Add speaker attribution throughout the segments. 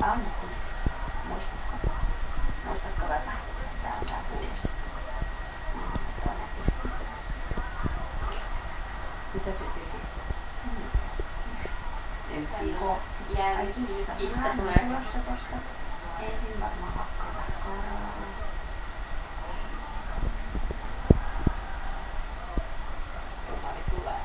Speaker 1: Anna pistissä. Muistatko tätä? Tää kuulossa. Toinen pisti.
Speaker 2: Mitä se teki? En
Speaker 1: tiedä. Ai kissa tulee tulossa tosta. Ensin varmaan hakkaa vähän.
Speaker 2: Kumari tulee.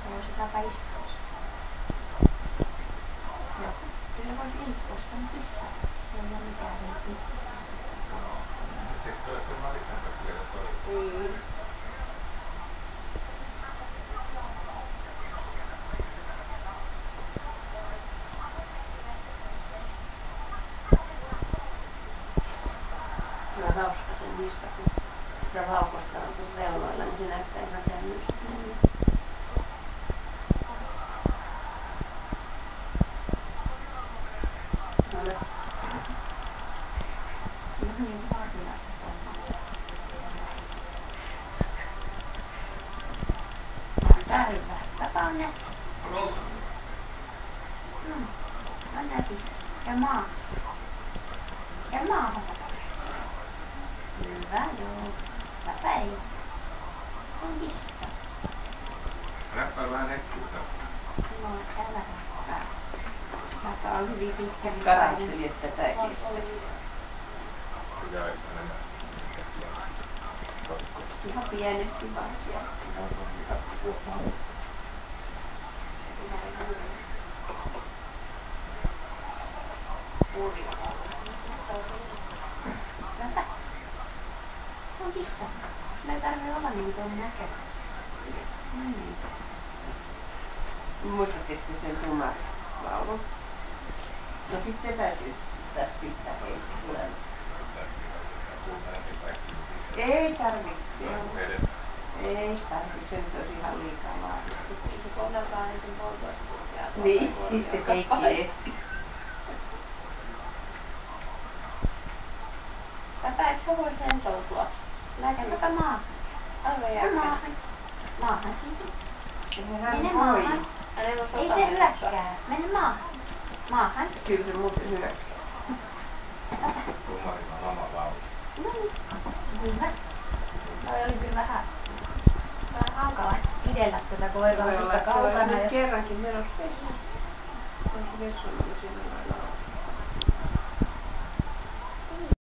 Speaker 1: Voisitapa istua. Joo. Kyllä voit liikkua, se on kissa. Se ei ole mitään sen liikkua.
Speaker 3: Eikö toi se Marikan takia toi?
Speaker 2: Kyllä hauska sen niistä, kun sitä laukasta on tuossa reunoilla, niin se näyttää ihan tämmöistä.
Speaker 1: Tää hyvä. Tapa on nätistä. On nätistä. Ja maahan. Ja maahan. Hyvä, joo. Täpä ei oo. Se on kissa.
Speaker 3: Räppää vähän nettiä.
Speaker 1: No, älä räppää. Täpä on hyvin pitkä.
Speaker 2: Karasteli, että tätä ei kestä.
Speaker 3: Jäi enemmän.
Speaker 2: Ihan pienesti vaan siellä.
Speaker 1: Täpä. Se on kissa. Me ei tarvitse olla niin tuon näkevä.
Speaker 2: Muistatteko sen tumarlaulun? No sit se täytyy tässä pistää heitä tulemaan. Ei tarvitse. Ei tarvitse, se nyt olisi ihan liikaa vaadittu.
Speaker 4: Se kohdeltaan ensin poltoispuutia.
Speaker 2: Niin, sitten tekee.
Speaker 4: Tätä eikö sä voisi rentoutua?
Speaker 1: Lääkätäpä maahan.
Speaker 4: Aivan järkeä.
Speaker 1: Maahan siitä.
Speaker 2: Mene maahan.
Speaker 1: Ei se hyökkää. Mene maahan. Maahan.
Speaker 2: Kyllä se muuten hyökkää.
Speaker 3: Tumarilla on oma laulu.
Speaker 1: No niin. Hyvä. Toi oli kyllä vähän hankala idellä tätä koiraa tuosta kaukana.
Speaker 2: Se oli kerrankin menossa vessaan. On se vessun